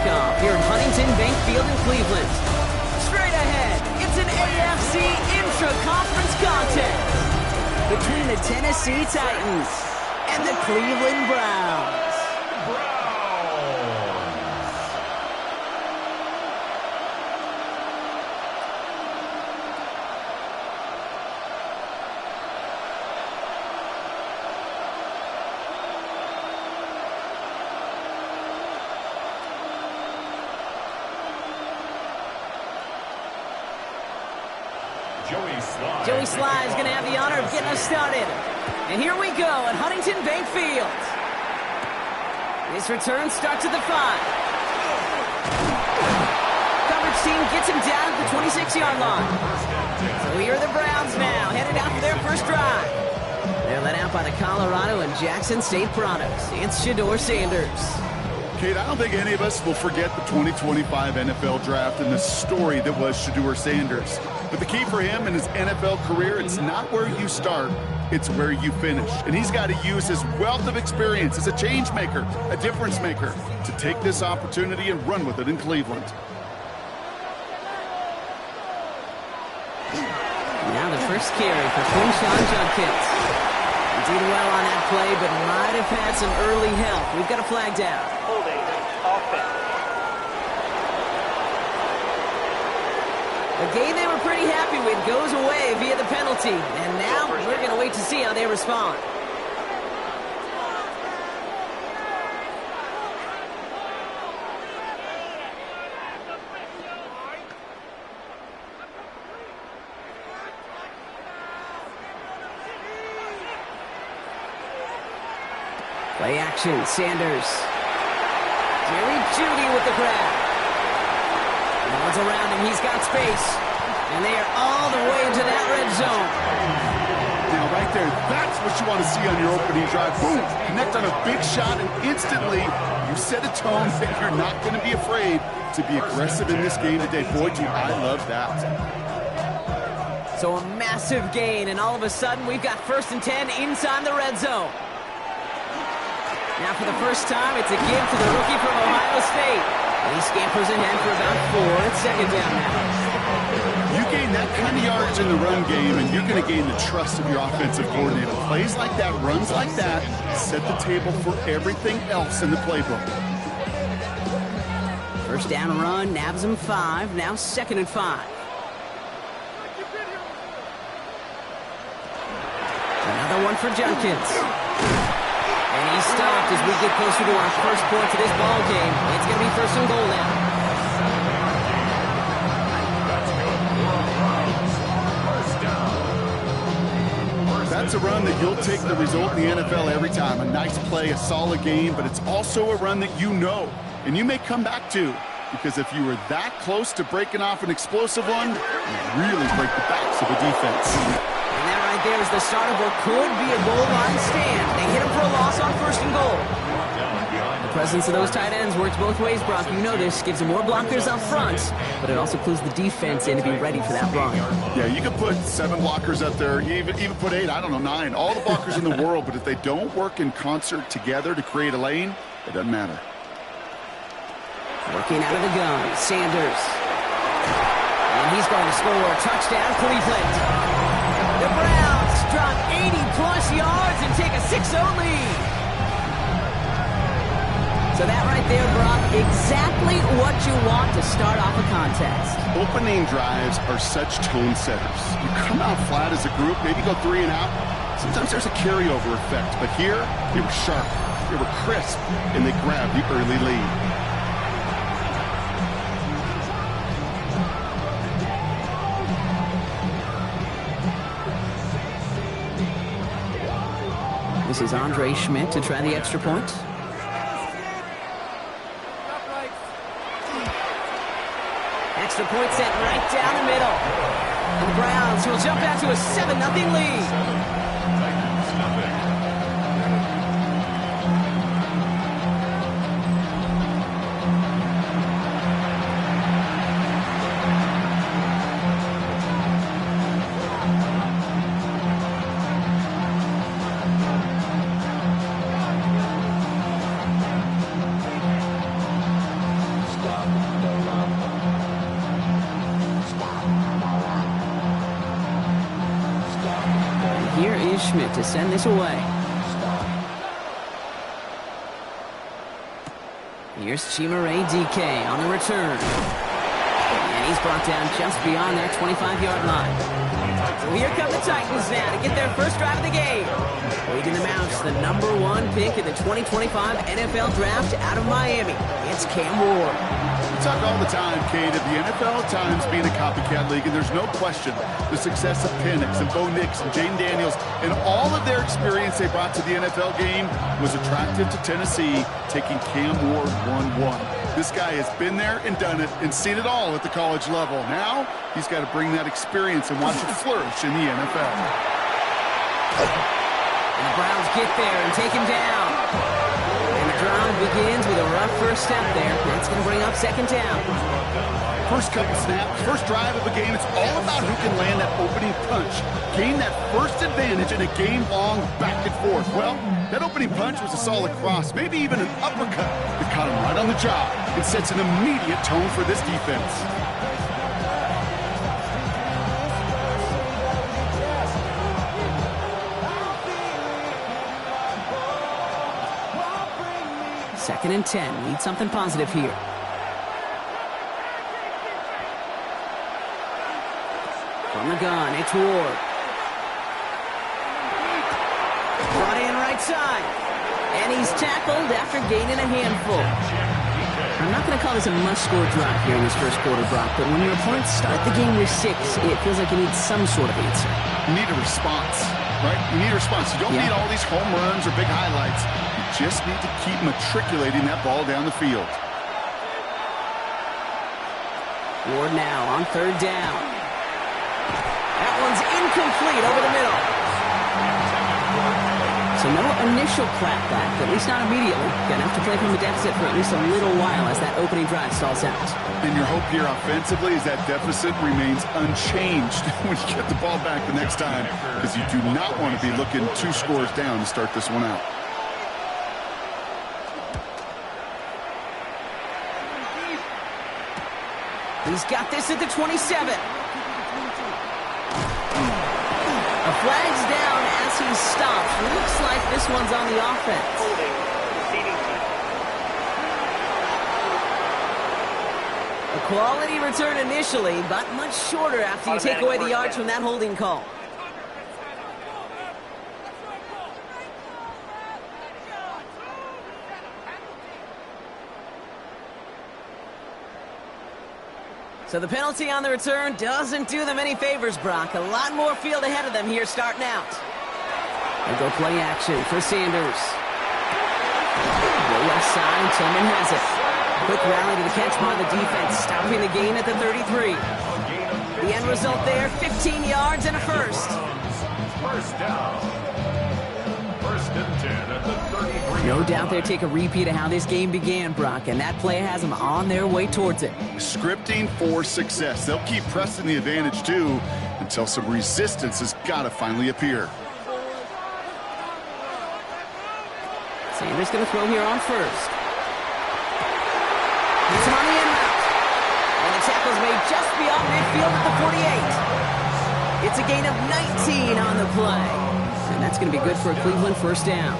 kickoff here at Huntington Bank Field in Cleveland. Straight ahead, it's an AFC intra-conference contest between the Tennessee Titans and the Cleveland Browns. Joey Sly is going to have the honor of getting us started. And here we go at Huntington Bank Field. This return starts at the 5. Coverage team gets him down at the 26-yard line. So here are the Browns now, headed out for their first drive. They're led out by the Colorado and Jackson State products. It's Shedeur Sanders. Kate, I don't think any of us will forget the 2025 NFL Draft and the story that was Shedeur Sanders. But the key for him in his NFL career, it's not where you start, it's where you finish. And he's got to use his wealth of experience as a change maker, a difference maker, to take this opportunity and run with it in Cleveland. Now the first carry for Quinshon Judkins. He did well on that play, but might have had some early help. We've got a flag down. Holding offense. A game they were pretty happy with goes away via the penalty. And now we're going to wait to see how they respond. Play action, Sanders. Jerry Jeudy with the grab. Ball's around him, he's got space. And they are all the way into that red zone. Now right there, that's what you want to see on your opening drive. Boom, connect on a big shot and instantly you set a tone that you're not going to be afraid to be aggressive in this game today. Boy, do I love that. So a massive gain, and all of a sudden we've got 1st and 10 inside the red zone. Now for the first time, it's a give to the rookie from Ohio State. And he scampers ahead for about 4. It's 2nd down now. You gain that kind of yardage in the run game, and you're going to gain the trust of your offensive coordinator. Plays like that, runs like that, set the table for everything else in the playbook. First down run, nabs him 5. Now 2nd and 5. Another one for Judkins. And he's stopped as we get closer to our first points of this ball game. It's going to be 1st and goal now. That's a run that you'll take the result in the NFL every time. A nice play, a solid game, but it's also a run that you know, and you may come back to, because if you were that close to breaking off an explosive one, you really break the backs of the defense. And that right there is the start of what could be a goal line stand. They hit him for a loss on 1st and goal. The presence of those tight ends works both ways, Brock. You know this. Gives them more blockers up front, but it also clues the defense in to be ready for that run. Yeah, you can put 7 blockers up there, even put 8, I don't know, 9. All the blockers in the world, but if they don't work in concert together to create a lane, it doesn't matter. Working out of the gun, Sanders. And he's going to score. Touchdown, Cleveland. The Browns drop 80-plus yards and take a 6-0 lead. So that right there, Brock, exactly what you want to start off a contest. Opening drives are such tone setters. You come out flat as a group, maybe go 3 and out. Sometimes there's a carryover effect, but here, they were sharp, they were crisp, and they grabbed the early lead. This is Andre Schmidt to try the extra point. Extra point set right down the middle. And the Browns will jump out to a 7-0 lead. Schmidt to send this away. Here's Chimere DK on the return. And he's brought down just beyond that 25-yard line. So here come the Titans now to get their first drive of the game. Leading them out, the #1 pick in the 2025 NFL Draft out of Miami. It's Cam Ward. We talk all the time, Kate, of the NFL at times being a copycat league, and there's no question the success of Penix and Bo Nix and Jane Daniels and all of their experience they brought to the NFL game was attractive to Tennessee, taking Cam Ward 1-1. This guy has been there and done it and seen it all at the college level. Now, he's got to bring that experience and watch it flourish in the NFL. And the Browns get there and take him down. And the drive begins with a rough first step there. That's going to bring up second down. First couple snaps, first drive of a game, it's all about who can land that opening punch. Gain that first advantage in a game-long back and forth. Well, that opening punch was a solid cross, maybe even an uppercut that caught him right on the job and sets an immediate tone for this defense. Second and 10. Need something positive here. From the gun, it's Ward. Brought in right side. And he's tackled after gaining a handful. I'm not going to call this a must-score drive here in this first quarter, Brock, but when your opponents start the game with 6, it feels like you need some sort of answer. You need a response, right? You need a response. You don't need all these home runs or big highlights. You just need to keep matriculating that ball down the field. Ward now on third down. That one's incomplete over the middle. So no initial clapback, at least not immediately. Gonna have to play from the deficit for at least a little while as that opening drive stalls out. And your hope here offensively is that deficit remains unchanged when you get the ball back the next time, because you do not want to be looking 2 scores down to start this one out. He's got this at the 27. A flag's down as he stops. Looks like this one's on the offense. A quality return initially, but much shorter after you take away the yards from that holding call. So the penalty on the return doesn't do them any favors, Brock. A lot more field ahead of them here starting out. They go play action for Sanders. The left side, Tillman has it. Quick rally to the catch by the defense, stopping the gain at the 33. The end result there, 15 yards and a first. First down. First and 10 at the 33. No doubt they take a repeat of how this game began, Brock, and that play has them on their way towards it. Scripting for success. They'll keep pressing the advantage, too, until some resistance has got to finally appear. Sanders going to throw here on first. He's on the end route. And the tackle's made just beyond midfield at the 48. It's a gain of 19 on the play. And that's going to be good for a Cleveland first down.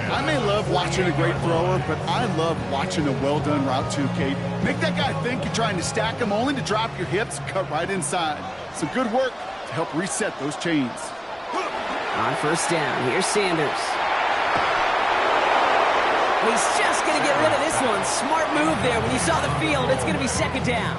I may love watching a great thrower, but I love watching a well-done route too, Kate. Make that guy think you're trying to stack him only to drop your hips and cut right inside. Some good work to help reset those chains. On first down, here's Sanders. He's just going to get rid of this one. Smart move there. When you saw the field, it's going to be second down.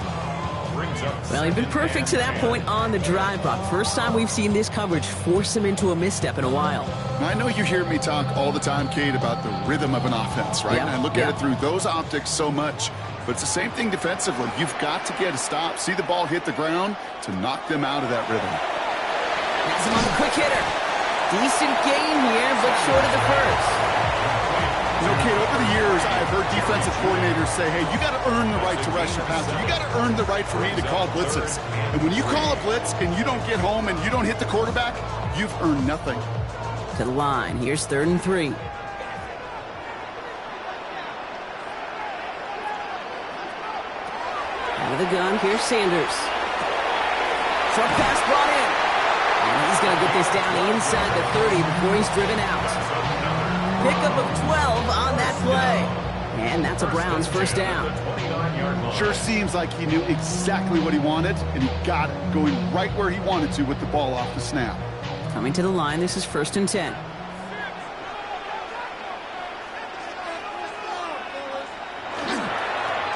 Well, he's been perfect to that point on the drive, Brock. First time we've seen this coverage force him into a misstep in a while. Now, I know you hear me talk all the time, Kate, about the rhythm of an offense, right? And I look at it through those optics so much. But it's the same thing defensively. You've got to get a stop, see the ball hit the ground to knock them out of that rhythm. Has him on the quick hitter. Decent gain here, but short of the first. You know, Kate, over the years, I've heard defensive coordinators say, hey, you got to earn the right to rush your passer. You got to earn the right for me to call blitzes. And when you call a blitz and you don't get home and you don't hit the quarterback, you've earned nothing. To the line. Here's 3rd and 3. Out of the gun. Here's Sanders. Short pass brought in. And he's going to get this down inside the 30 before he's driven out. Pickup of 12 on that play. And that's a Browns first down. Sure seems like he knew exactly what he wanted, and he got it, going right where he wanted to with the ball off the snap. Coming to the line, this is 1st and 10.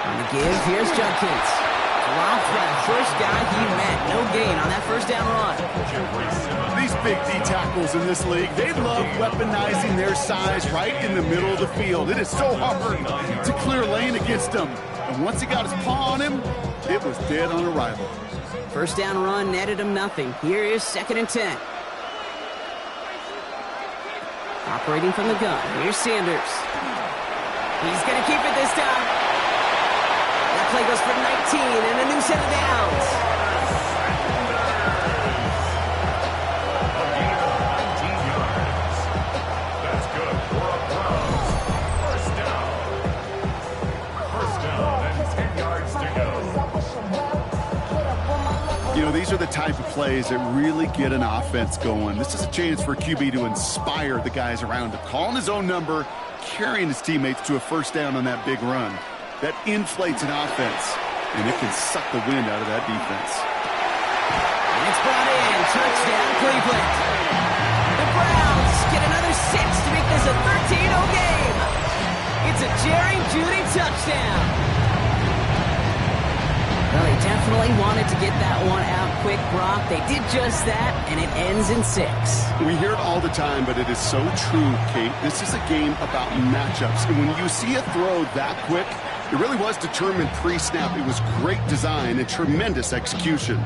On the give, here's Judkins. Dropped that first guy he met. No gain on that first down run. These big D tackles in this league, they love weaponizing their size right in the middle of the field. It is so hard to clear lane against them. And once he got his paw on him, it was dead on arrival. First down run netted him nothing. Here is 2nd and 10. Operating from the gun. Here's Sanders. He's going to keep it this time. That play goes for 19 and a new set of downs. That's good for a Browns. First down and 10 yards to go. You know, these are the type of plays that really get an offense going. This is a chance for QB to inspire the guys around him. Calling his own number, carrying his teammates to a first down on that big run. That inflates an offense, and it can suck the wind out of that defense. And it's brought in. Touchdown, Cleveland. The Browns get another 6 to make this a 13-0 game. It's a Jerry Jeudy touchdown. Well, they definitely wanted to get that one out quick, Brock. They did just that, and it ends in 6. We hear it all the time, but it is so true, Kate. This is a game about matchups, and when you see a throw that quick, it really was determined pre-snap. It was great design and tremendous execution.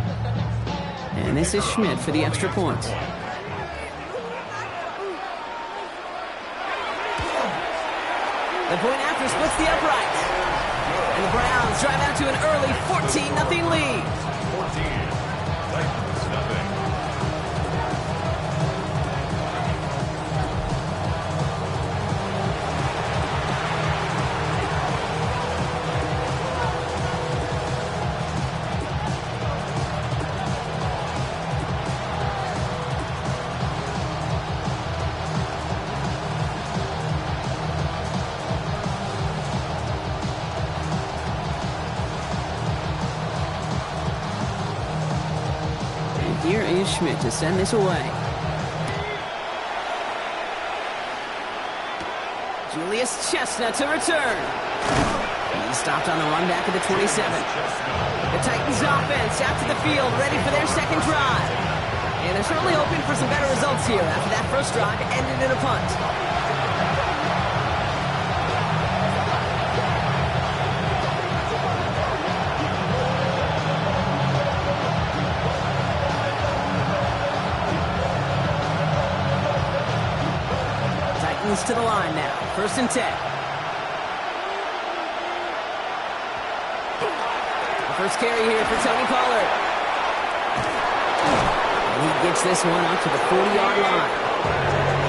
And this is Schmidt for the extra point. The point after splits the upright. And the Browns drive out to an early 14-0 lead. 14. Titans, nothing. Here is Schmidt to send this away. Julius Chestnut to return. He's stopped on the run back at the 27. The Titans offense out to the field, ready for their second drive. And they're certainly hoping for some better results here after that first drive ended in a punt. To the line now. 1st and 10. The first carry here for Tony Pollard. And he gets this one up to the 40-yard line.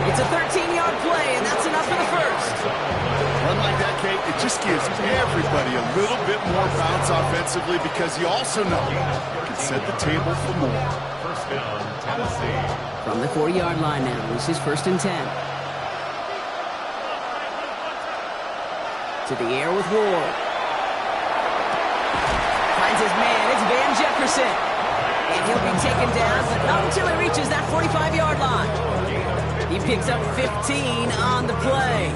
It's a 13-yard play, and that's enough for the first. Run like that, Kate, it just gives everybody a little bit more bounce offensively because you also know you can set the table for more. First down, Tennessee. From the 40-yard line now, this is 1st and 10. To the air with Ward. Finds his man. It's Van Jefferson. And he'll be taken down, but not until he reaches that 45-yard line. He picks up 15 on the play.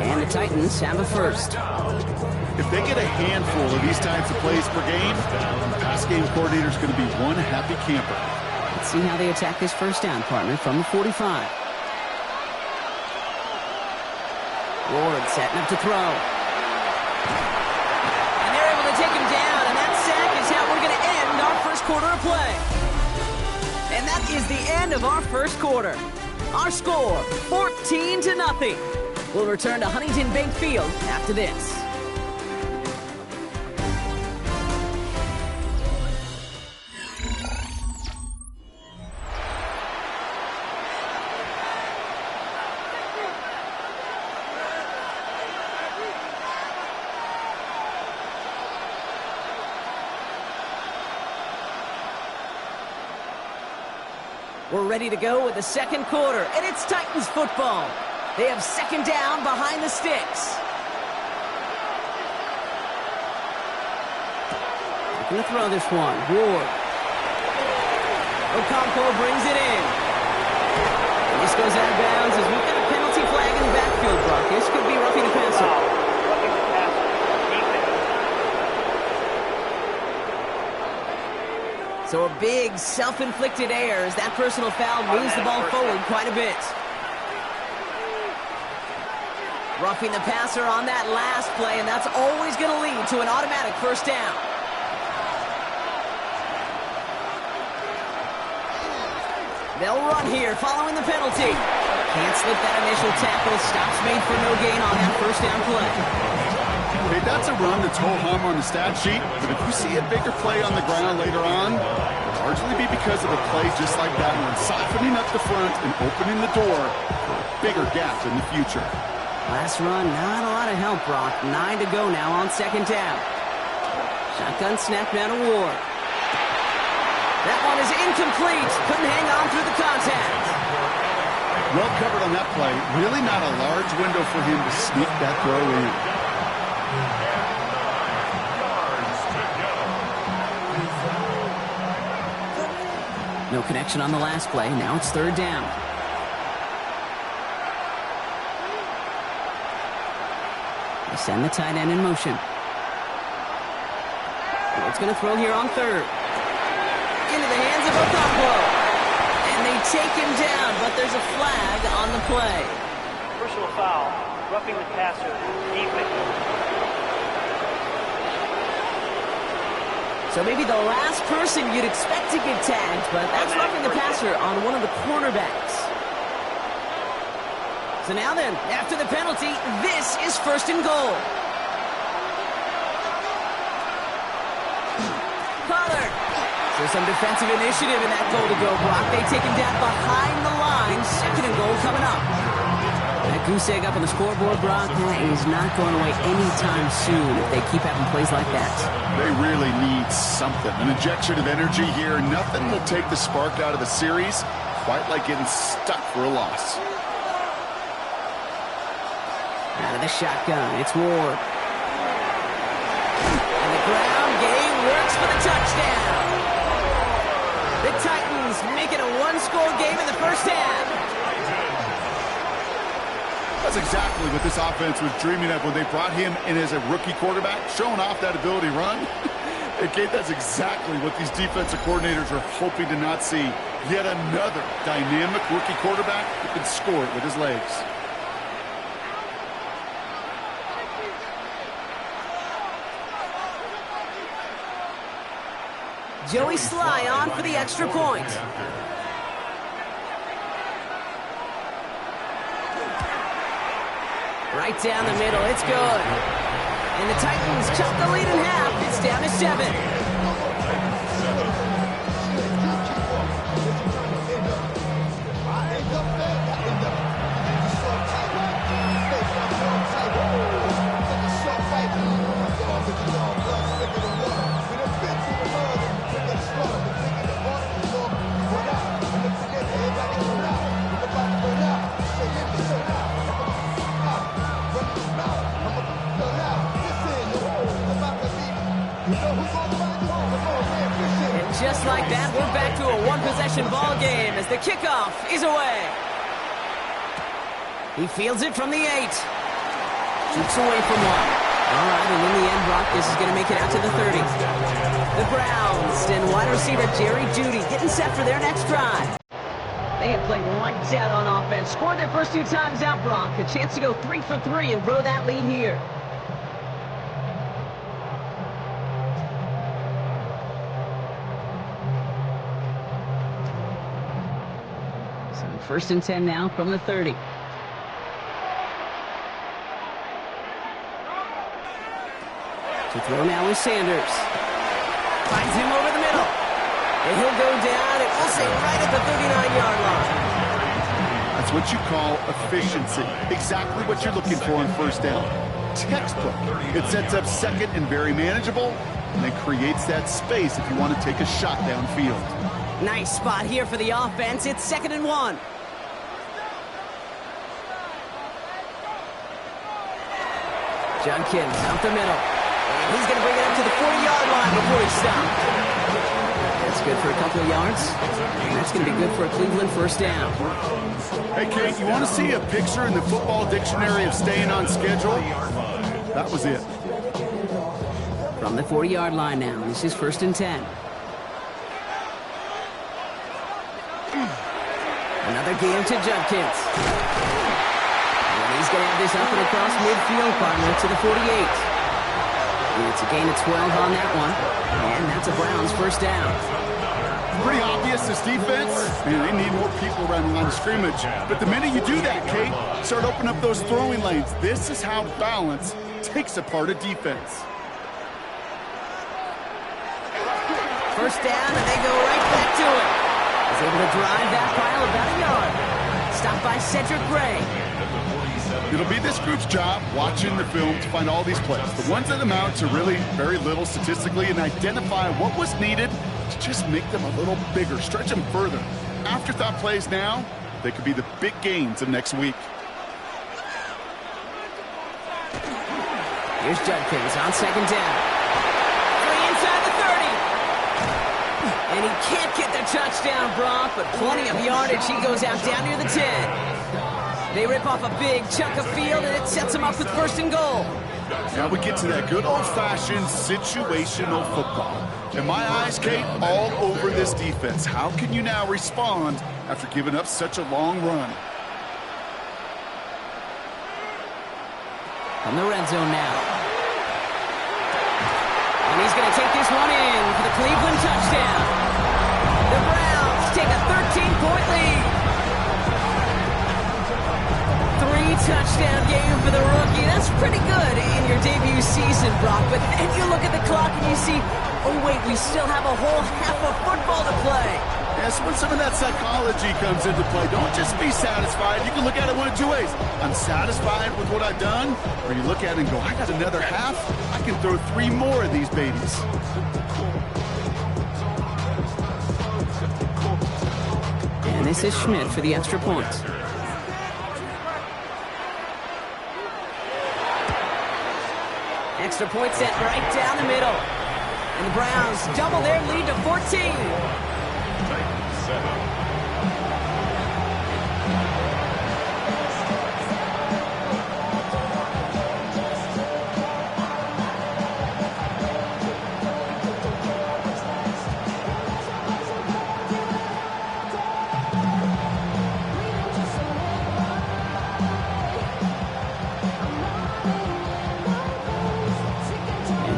And the Titans have a first. If they get a handful of these types of plays per game, the pass game coordinator is going to be one happy camper. Let's see how they attack this first down, partner, from the 45. Ward setting up to throw. Take him down, and that sack is how we're going to end our first quarter of play. And that is the end of our first quarter. Our score, 14-0. We'll return to Huntington Bank Field after this. We're ready to go with the second quarter, and it's Titans football. They have second down behind the sticks. Looking to throw this one. Ward. Okonkwo brings it in. And this goes out of bounds as we've got a penalty flag in the backfield, Brock. This could be roughing the passer. Roughing the passer. Defense. So a big self-inflicted error as that personal foul moves the ball forward quite a bit. Roughing the passer on that last play, and that's always going to lead to an automatic first down. They'll run here following the penalty. Can't slip that initial tackle. Stops made for no gain on that first down play. Okay, that's a run that's ho-hum on the stat sheet, but if you see a bigger play on the ground later on, it'll largely be because of a play just like that one, softening up the front and opening the door for a bigger gap in the future. Last run, not a lot of help, Brock. 9 to go now on second down. Shotgun snap down to Ward. That one is incomplete. Couldn't hang on through the contact. Well covered on that play. Really not a large window for him to sneak that throw in. No connection on the last play. Now it's third down. They send the tight end in motion. Ward's going to throw here on third. Into the hands of Okonkwo. And they take him down, but there's a flag on the play. Personal foul. Roughing the passer. Defense. So maybe the last person you'd expect to get tagged, but that's roughing the passer on one of the cornerbacks. So now then, after the penalty, this is first and goal. Pollard. So some defensive initiative in that goal to go, Brock. They take him down behind the line. Second and goal coming up. That goose egg up on the scoreboard, Brock, that is not going away anytime soon if they keep having plays like that. They really need something. An injection of energy here. Nothing will take the spark out of the series, quite like getting stuck for a loss. Out of the shotgun, it's Ward. And the ground game works for the touchdown. The Titans make it a one-score game in the first half. That's exactly what this offense was dreaming of when they brought him in as a rookie quarterback, showing off that ability to run. Okay, that's exactly what these defensive coordinators are hoping to not see. Yet another dynamic rookie quarterback who can score it with his legs. Joey Sly on for the extra point. Right down the middle, it's good. And the Titans cut the lead in half. It's down to 7. And just like that, we're back to a one-possession ball game as the kickoff is away. He fields it from the 8. Shoots away from one. All right, and in the end, Brock, this is going to make it out to the 30. The Browns and wide receiver Jerry Jeudy getting set for their next drive. They have played lights out on offense. Scored their first 2 times out, Brock. A chance to go 3 for 3 and grow that lead here. First and 10 now from the 30. To throw now is Sanders. Finds him over the middle. And he'll go down, and we'll say right at the 39-yard line. That's what you call efficiency. Exactly what you're looking for on first down. Textbook. It sets up second and very manageable, and then creates that space if you want to take a shot downfield. Nice spot here for the offense. It's 2nd and 1. Judkins up the middle. And he's going to bring it up to the 40-yard line before he's stopped. That's good for a couple of yards. And that's going to be good for a Cleveland first down. Hey, Kate, you want to see a picture in the football dictionary of staying on schedule? That was it. From the 40-yard line now. This is 1st and 10. Another game to Judkins. And he's going to have this up and across midfield, partner, to the 48. It's a gain of 12 on that one. And that's a Browns first down. Pretty obvious, this defense. Man, they need more people around the line of scrimmage. But the minute you do that, Kate, start opening up those throwing lanes. This is how balance takes apart a defense. First down, and they go right back to it. He's able to drive that pile about a yard. Stopped by Cedric Gray. It'll be this group's job watching the film to find all these plays. The ones that amount to really very little statistically and identify what was needed to just make them a little bigger, stretch them further. Afterthought plays now, they could be the big gains of next week. Here's Judkins on 2nd down. Inside the 30. And he can't get the touchdown, Brock, but plenty of yardage. He goes out down near the 10. They rip off a big chunk of field, and it sets them up with 1st and goal. Now we get to that good old-fashioned situational football. In my eyes, Kate, all over this defense. How can you now respond after giving up such a long run? From the red zone now. And he's going to take this one in for the Cleveland touchdown. The Browns take a 13-point lead. 3-touchdown game for the rookie. That's pretty good in your debut season, Brock. But then you look at the clock and you see, oh, wait, we still have a whole half of football to play. Yes, when some of that psychology comes into play, don't just be satisfied. You can look at it one of two ways. I'm satisfied with what I've done. Or you look at it and go, I got another half. I can throw 3 more of these babies. And this is Schmidt for the extra point. Extra point set right down the middle. And the Browns double their lead to 14.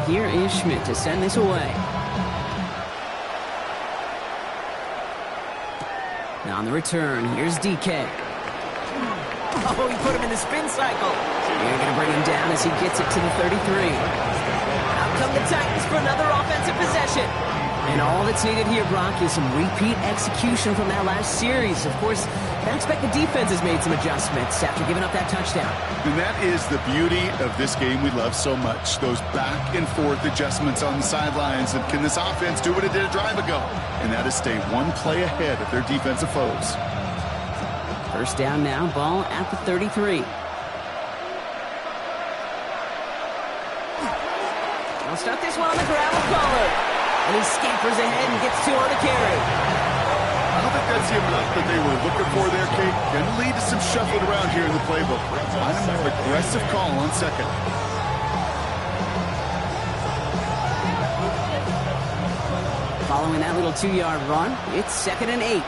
Here is Schmidt to send this away. Now on the return, here's DK. Oh, he put him in the spin cycle. They're going to bring him down as he gets it to the 33. Out come the Titans for another offensive possession. And all that's needed here, Brock, is some repeat execution from that last series. Of course, I expect the defense has made some adjustments after giving up that touchdown. And that is the beauty of this game we love so much. Those back and forth adjustments on the sidelines. And can this offense do what it did a drive ago? And that is stay one play ahead of their defensive foes. First down now, ball at the 33. I'll start this one on the gravel collar. And he scampers ahead and gets 2 on the carry. I don't think that's the amount that they were looking for there, Kate. Going to lead to some shuffling around here in the playbook. Find a more aggressive call on 2nd. Following that little 2-yard run, it's 2nd and 8.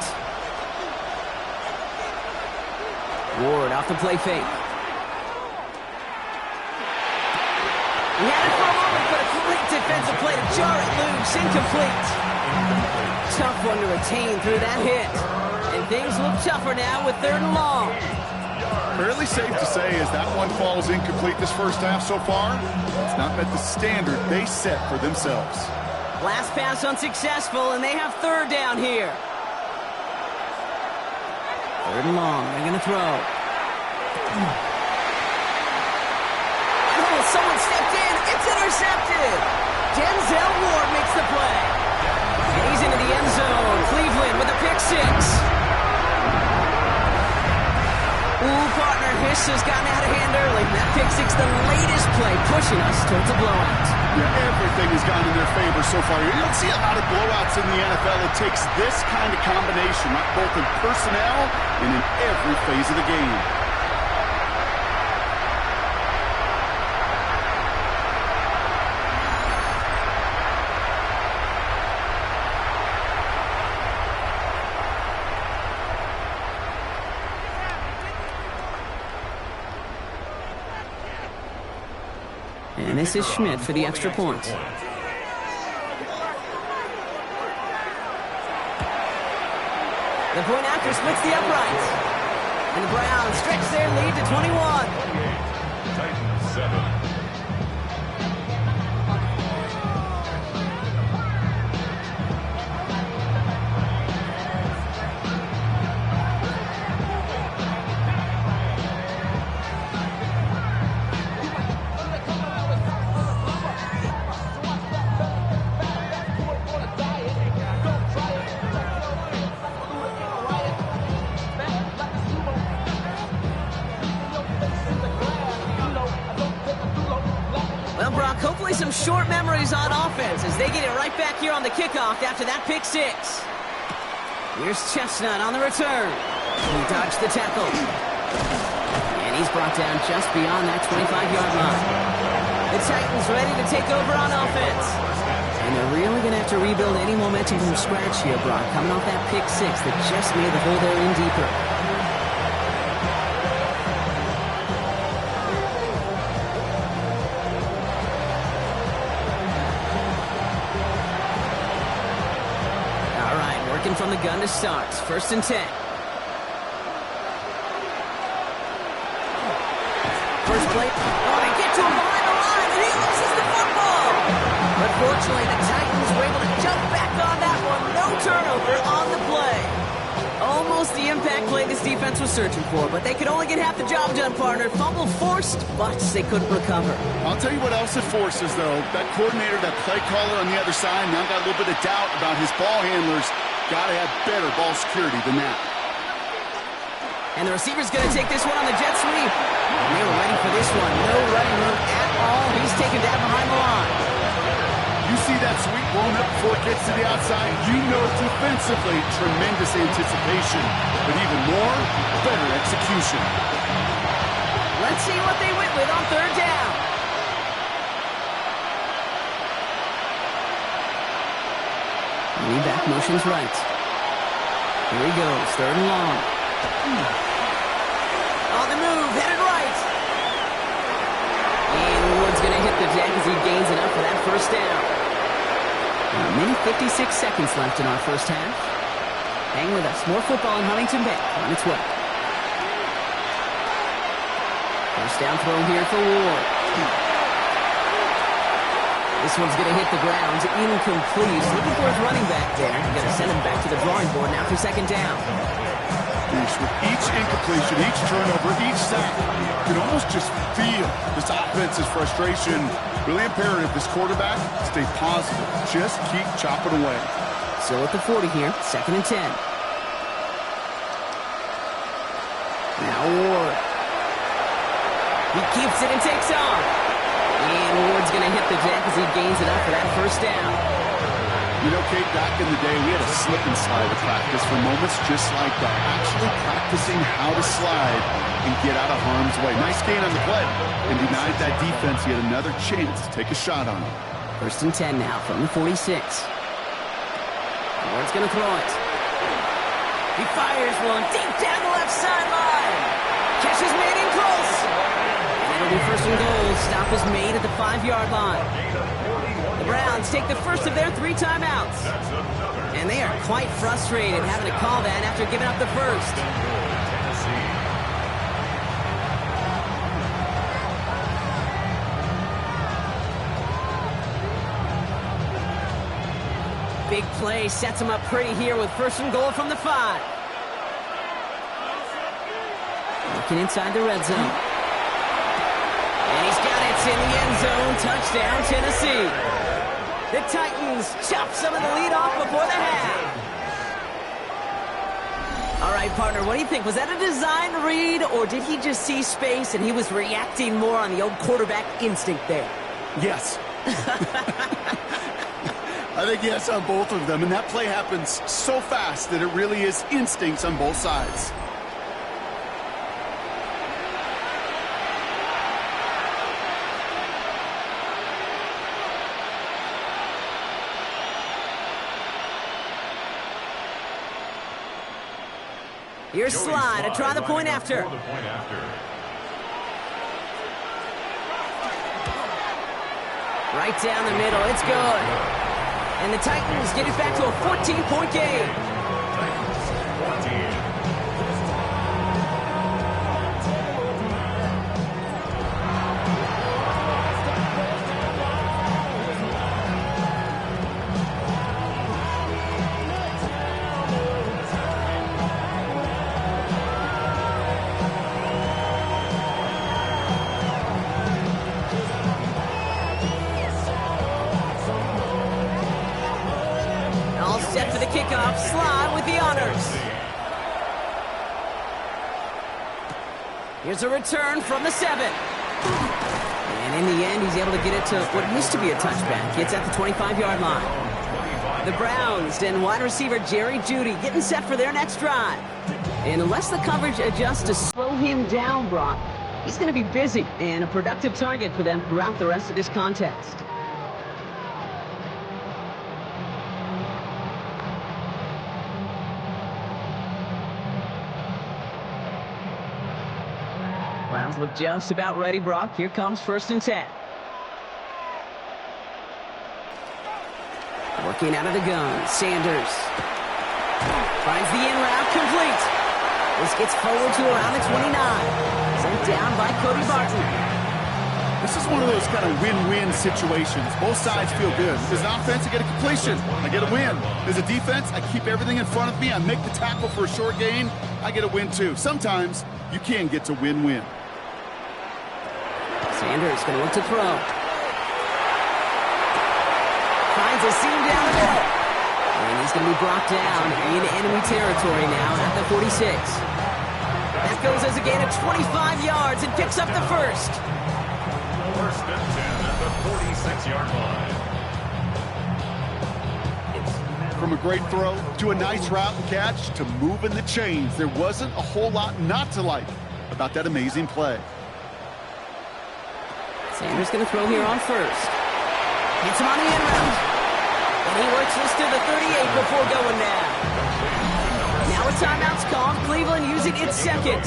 Ward off the play fake. He had it for a moment, but a great defensive play to jar it loose. Incomplete. Tough one to retain through that hit. And things look tougher now with 3rd and long. Fairly safe to say as that one falls incomplete this first half so far, it's not met the standard they set for themselves. Last pass unsuccessful, and they have 3rd down here. 3rd and long. They're going to throw. Oh, someone stepped in. It's intercepted. Denzel Ward makes the play. And he's into the end zone. Cleveland This has gotten out of hand early. That pick six, the latest play, pushing us towards a blowout. Yeah, everything has gone in their favor so far. You don't see a lot of blowouts in the NFL. It takes this kind of combination, both in personnel and in every phase of the game. And this is Schmidt for the extra point. The point after splits the uprights. And the Browns stretch their lead to 21. Titans 7. Hopefully some short memories on offense as they get it right back here on the kickoff after that pick six. Here's Chestnut on the return. He dodged the tackle. And he's brought down just beyond that 25-yard line. The Titans ready to take over on offense. And they're really going to have to rebuild any momentum from scratch here, Brock, coming off that pick six that just made the hole there in deeper. From the gun to start. 1st and 10. First play. Oh, they get to him behind the line, and he loses the football. But fortunately, the Titans were able to jump back on that one. No turnover on the play. Almost the impact play this defense was searching for, but they could only get half the job done, partner. Fumble forced, but they couldn't recover. I'll tell you what else it forces, though. That coordinator, that play caller on the other side, now got a little bit of doubt about his ball handlers. Got to have better ball security than that. And the receiver's going to take this one on the jet sweep. And they were ready for this one. No running room at all. He's taken down behind the line. You see that sweep blown up before it gets to the outside. You know defensively, tremendous anticipation. But even more, better execution. Let's see what they went with on 3rd down. Lead back motions right. Here he goes, 3rd and long. On the move, headed right. And Wood's going to hit the deck as he gains enough for that 1st down. A minute 56 seconds left in our 1st half. Hang with us. More football in Huntington Bank on its way. 1st down throw here for Ward. This one's going to hit the ground. Incomplete. He's looking for his running back there. Going to send him back to the drawing board now for 2nd down. With each incompletion, each turnover, each sack, you can almost just feel this offense's frustration. Really imperative, this quarterback, stay positive. Just keep chopping away. Still at the 40 here. 2nd and 10. Now Ward. He keeps it and takes off. And Ward's going to hit the deck as he gains it up for that 1st down. You know, Kate, back in the day, we had a slip and slide of practice for moments just like that. Actually practicing how to slide and get out of harm's way. Nice gain on the play. And denied that defense yet another chance to take a shot on him. 1st and 10 now from the 46. Ward's going to throw it. He fires one deep down the left sideline. Catch is made in close. It'll be 1st and goal. Stop is made at the 5-yard line. The Browns take the first of their 3 timeouts. And they are quite frustrated having to call that after giving up the first. Big play sets him up pretty here with 1st and goal from the 5. Looking inside the red zone. And he's got it in the end zone. Touchdown, Tennessee. The Titans chop some of the lead off before the half. All right, partner, what do you think? Was that a design read, or did he just see space and he was reacting more on the old quarterback instinct there? Yes. I think yes on both of them, and that play happens so fast that it really is instincts on both sides. Here's Slide to try the point after. Right down the middle, it's good. And the Titans get it back to a 14-point game. Titans 14. Set for the kickoff. Slide with the honors. Here's a return from the 7. And in the end, he's able to get it to what used to be a touchback. It's at the 25-yard line. The Browns and wide receiver Jerry Jeudy getting set for their next drive. And unless the coverage adjusts to slow him down, Brock, he's going to be busy and a productive target for them throughout the rest of this contest. Browns look just about ready, Brock. Here comes 1st and 10. Working out of the gun, Sanders. Finds the in route, complete. This gets forward to around the 29. Sent down by Cody Barton. This is one of those kind of win-win situations. Both sides feel good. As an offense, I get a completion. I get a win. As a defense, I keep everything in front of me. I make the tackle for a short gain. I get a win, too. Sometimes you can get to win-win. Sanders going to look to throw. Finds a seam down the middle. And he's going to be brought down in enemy territory now at the 46. That goes as a gain of 25 yards and picks up the first. 1st and 10 at the 46-yard line. From a great throw to a nice route and catch to moving the chains, there wasn't a whole lot not to like about that amazing play. Sanders going to throw here on 1st. Hits him on the end route. And he works this to the 38 before going down. Now a timeout's called. Cleveland using its second.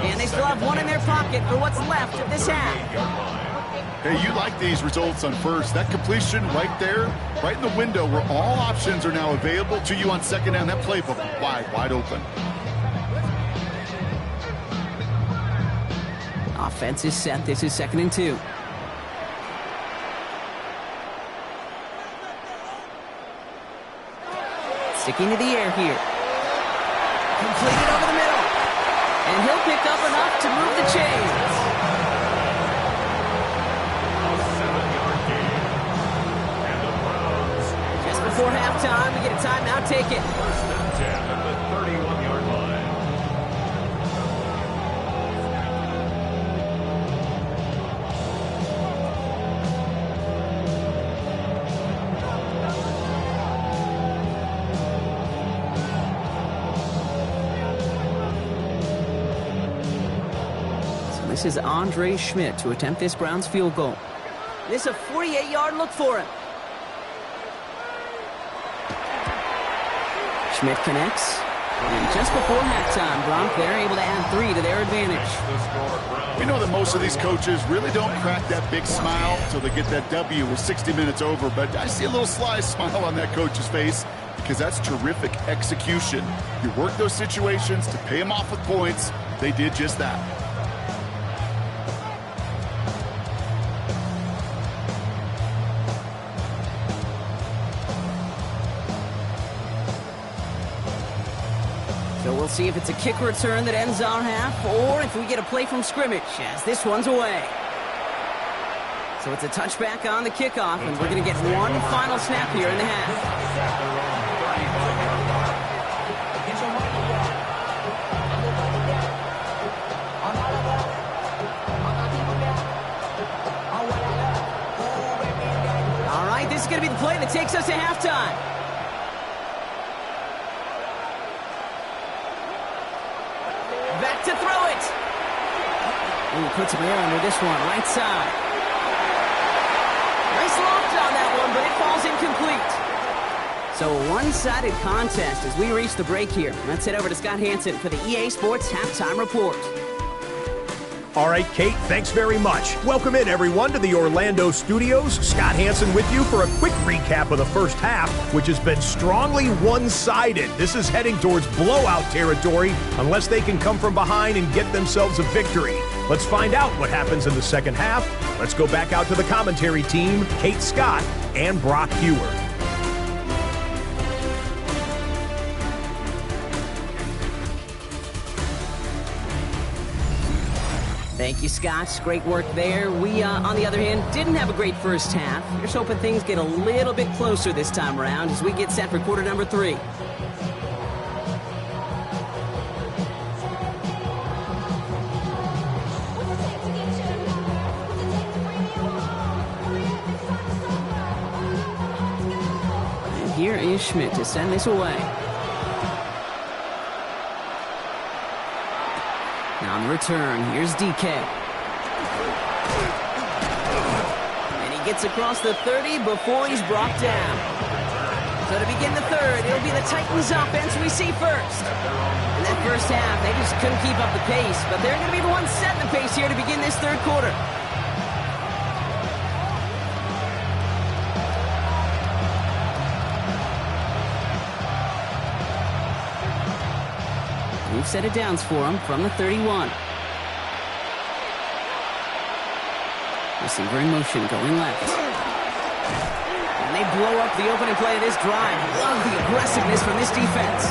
And they still have one in their pocket for what's left of this half. Hey, you like these results on 1st. That completion right there, right in the window where all options are now available to you on 2nd down. That playbook wide open. Offense is set. This is 2nd and 2. Sticking to the air here. Completed over the middle. And he'll pick up enough to move the chains. A 7-yard gain. And the Browns. Just before halftime, we get a timeout taken. 1st and 10 at the 31-yard line. This is Andre Schmidt to attempt this Browns field goal. This is a 48-yard look for him. Schmidt connects. And just before halftime, Bronk, they're able to add 3 to their advantage. We know that most of these coaches really don't crack that big smile until they get that W with 60 minutes over, but I see a little sly smile on that coach's face because that's terrific execution. You work those situations to pay them off with points. They did just that. So we'll see if it's a kick return that ends our half, or if we get a play from scrimmage, as this one's away. So it's a touchback on the kickoff, and we're going to get one final snap here in the half. going to be the play that takes us to halftime. Back to throw it. Ooh, puts him air under this one, right side. Nice loft on that one, but it falls incomplete. So a one-sided contest as we reach the break here. Let's head over to Scott Hansen for the EA Sports Halftime Report. All right, Kate, thanks very much. Welcome in, everyone, to the Orlando studios. Scott Hansen with you for a quick recap of the first half, which has been strongly one-sided. This is heading towards blowout territory unless they can come from behind and get themselves a victory. Let's find out what happens in the second half. Let's go back out to the commentary team, Kate Scott and Brock Hewer. Thank you, Scott. Great work there. We, on the other hand, didn't have a great first half. Just hoping things get a little bit closer this time around as we get set for quarter number 3. And here is Schmidt to send this away. On return, here's DK. And he gets across the 30 before he's brought down. So to begin the third, it'll be the Titans offense we see first. In that first half, they just couldn't keep up the pace, but they're going to be the ones setting the pace here to begin this third quarter. We've set it downs for him from the 31. Receiver in motion, going left. And they blow up the opening play of this drive. Love the aggressiveness from this defense.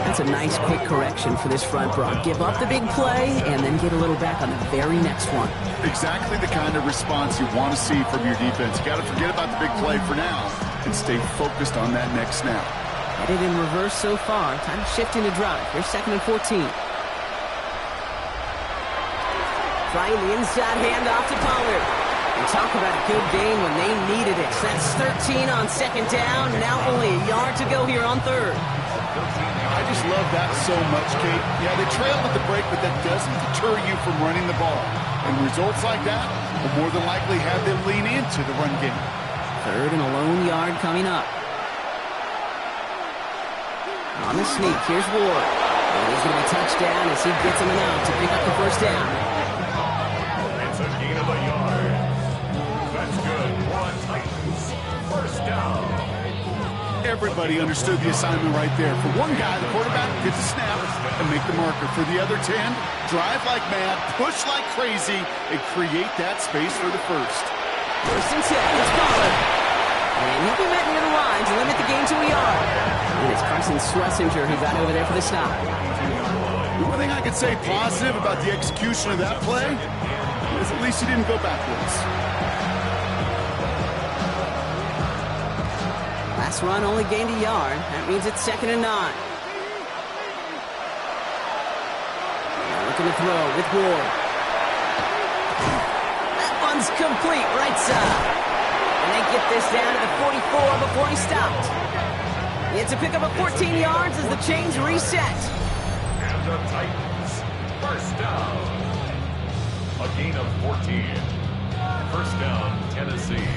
That's a nice quick correction for this front, Brock. Give up the big play and then get a little back on the very next one. Exactly the kind of response you want to see from your defense. You got to forget about the big play for now and stay focused on that next snap. Headed in reverse so far. Time to shift into drive. Here's 2nd and 14. Trying the inside handoff to Pollard. And talk about a good game when they needed it. So that's 13 on 2nd down. Now only a yard to go here on 3rd. I just love that so much, Kate. Yeah, they trailed at the break, but that doesn't deter you from running the ball. And results like that will more than likely have them lean into the run game. 3rd and a lone yard coming up. On the sneak, here's Ward. And he's going to be touchdown as he gets him out to pick up the first down. It's a gain of a yard. That's good. One Titans. First down. Everybody understood the assignment right there. For one guy, the quarterback gets a snap and make the marker. For the other 10, drive like mad, push like crazy, and create that space for the first. First and 10, it's Pollard. And he'll be met near the line to limit the game to a yard. And it's Carson Schlesinger who got over there for the stop. One thing I could say positive about the execution of that play is at least he didn't go backwards. Last run only gained a yard. That means it's 2nd and 9. Now looking to throw with Ward. That one's complete, right side. And they get this down to the 44 before he stopped. It's a pickup of 14 yards as the chains reset. And the Titans. First down. A gain of 14. First down, Tennessee.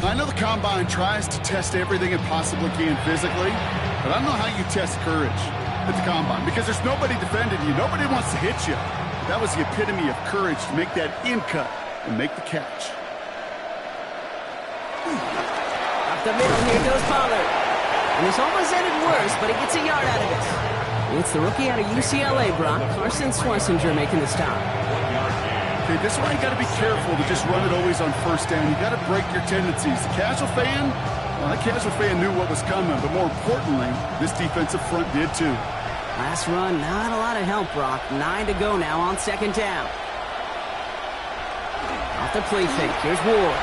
I know the Combine tries to test everything it possibly can physically, but I don't know how you test courage at the Combine because there's nobody defending you. Nobody wants to hit you. That was the epitome of courage to make that in cut and make the catch. Up the middle, here goes Pollard. And this almost ended worse, but he gets a yard out of it. It's the rookie out of UCLA, Brock, Carson Schlesinger making the stop. Okay, this is why you got to be careful to just run it always on first down. You got to break your tendencies. The casual fan, well, that casual fan knew what was coming, but more importantly, this defensive front did too. Last run, not a lot of help, Brock. 9 to go now on 2nd down. Off the play fake, here's Ward.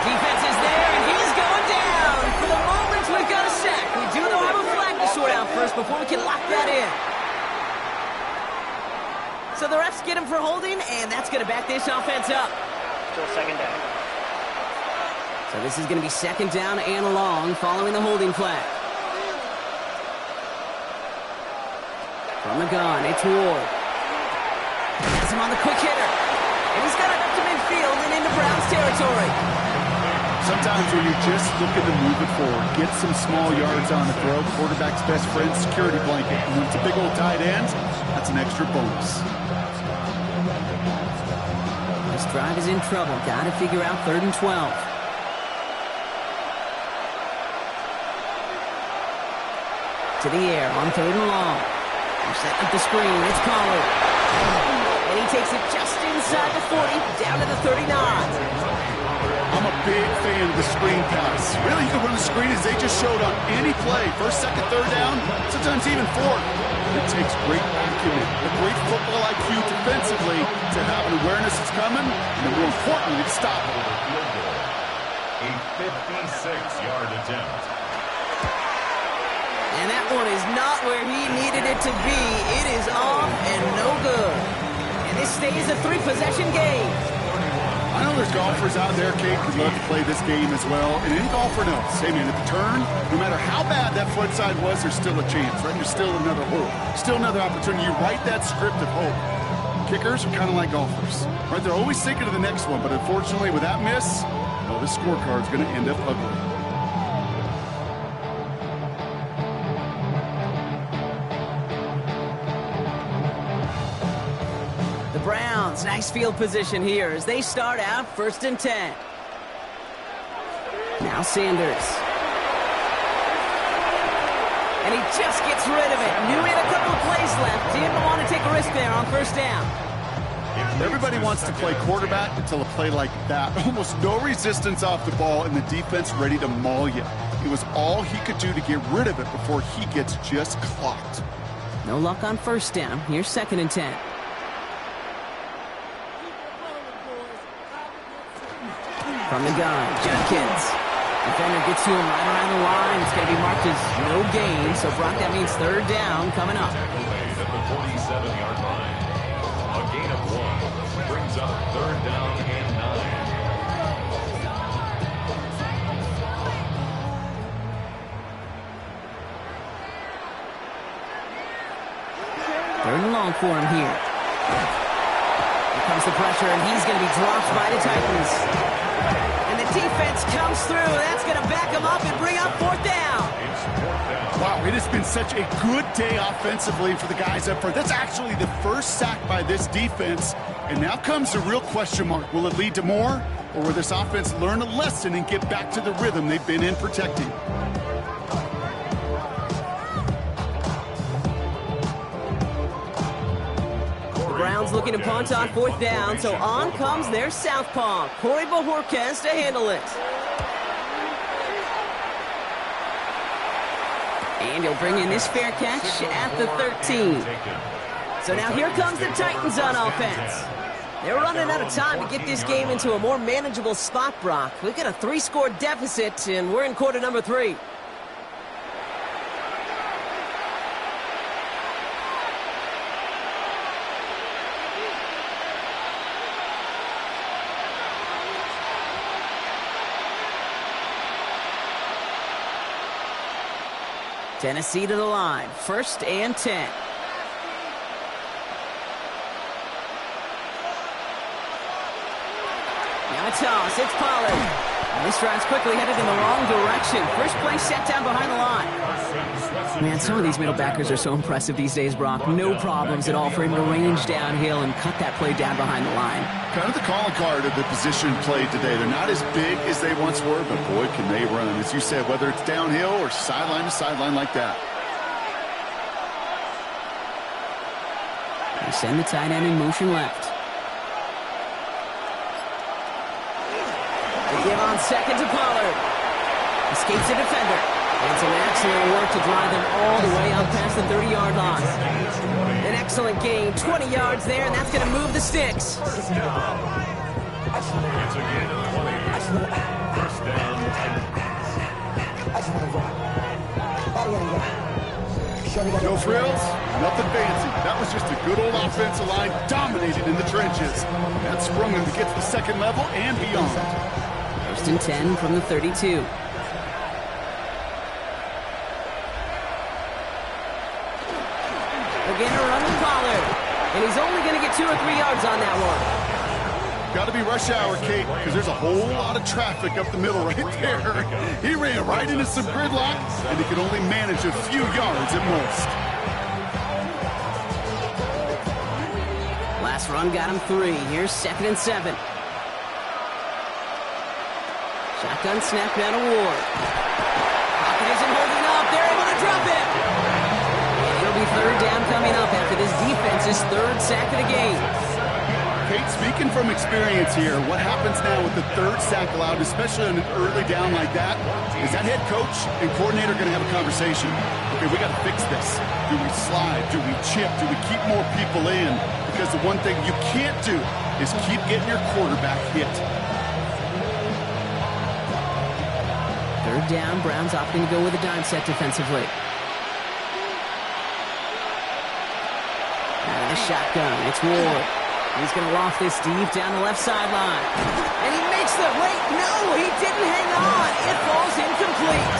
Defense is there, and he's going down. For the moment, we've got a sack. We do, though, have a flag to sort out first before we can lock that in. So the refs get him for holding, and that's going to back this offense up. Still 2nd down. So this is going to be second down and long following the holding flag. From the gun, it's Ward. Has him on the quick hitter. And he's got it up to midfield and into Browns territory. Sometimes when you're just looking to move it forward, get some small yards on the throw, quarterback's best friend, security blanket. And when it's a big old tight end, that's an extra bonus. This drive is in trouble. Got to figure out 3rd and 12. To the air on 3rd and long. They're setting up the screen. It's Pollard. And he takes it just inside the 40, down to the 39. I'm a big fan of the screen pass. Really, you can run the screen as they just showed on any play. 1st, 2nd, 3rd down, sometimes even 4th. It takes great acumen, a great football IQ defensively to have an awareness it's coming, and more importantly, to stop it. A 56-yard attempt. And that one is not where he needed it to be. It is off and no good. And this stays a 3-possession game. I know there's golfers out there, Kate, who'd love to play this game as well. And any golfer knows, hey man, at the turn, no matter how bad that foot side was, there's still a chance, right? There's still another hole, still another opportunity. You write that script of hope. Kickers are kind of like golfers, right? They're always thinking of the next one, but unfortunately with that miss, well, this scorecard's going to end up ugly. Browns, nice field position here as they start out 1st and 10. Now Sanders. And he just gets rid of it. Knew he had a couple of plays left. Didn't want to take a risk there on 1st down. Everybody wants to play quarterback until a play like that. Almost no resistance off the ball and the defense ready to maul you. It was all he could do to get rid of it before he gets just clocked. No luck on 1st down. Here's 2nd and 10. From the gun, Jenkins. Defender gets to him right around the line. It's going to be marked as no gain. So, Brock, that means 3rd down coming up. Tackle made at the 47-yard line. A gain of 1 brings up 3rd down and 9. 3rd and long for him here. Here comes the pressure, and he's going to be dropped by the Titans. And the defense comes through. That's going to back him up and bring up 4th down. Wow, it has been such a good day offensively for the guys up front. That's actually the first sack by this defense. And now comes the real question mark. Will it lead to more? Or will this offense learn a lesson and get back to the rhythm they've been in protecting? Browns looking to punt on 4th down, so on comes their southpaw, Corey Bojorquez, to handle it. And he'll bring in this fair catch at the 13. So now here comes the Titans on offense. They're running out of time to get this game into a more manageable spot, Brock. We've got a 3-score deficit, and we're in quarter number 3. Tennessee to the line, 1st and 10. Now a toss, it's Pollard. And this drive's quickly headed in the wrong direction. First play set down behind the line. Man, some of these middle backers are so impressive these days, Brock. No problems at all for him to range downhill and cut that play down behind the line. Kind of the calling card of the position played today. They're not as big as they once were, but boy, can they run. As you said, whether it's downhill or sideline to sideline like that. They send the tight end in motion left. They give on 2nd to Pollard. Escapes the defender. And some excellent work to drive them all the way out past the 30-yard line. An excellent gain, 20 yards there, and that's going to move the sticks. It's a gain of 20. 1st down, Titans. No frills, nothing fancy. That was just a good old offensive line dominated in the trenches. That sprung them to get to the 2nd level and beyond. First and 10 from the 32. Again, a run with Pollard. And he's only going to get 2 or 3 yards on that one. Got to be rush hour, Kate, because there's a whole lot of traffic up the middle right there. He ran right into some gridlock, and he could only manage a few yards at most. Last run got him 3. Here's 2nd and 7. Shotgun snap down to Ward. Pocket isn't holding up. They're able to drop it. And it'll be 3rd down coming up after this defense's 3rd sack of the game. Kate, speaking from experience here, what happens now with the 3rd sack allowed, especially on an early down like that, is that head coach and coordinator going to have a conversation. Okay, we got to fix this. Do we slide? Do we chip? Do we keep more people in? Because the one thing you can't do is keep getting your quarterback hit. 3rd down, Browns opting to go with a dime set defensively. Out of the shotgun, it's Ward. He's going to loft this deep down the left sideline. And he makes the... Wait, no, he didn't hang on. It falls incomplete.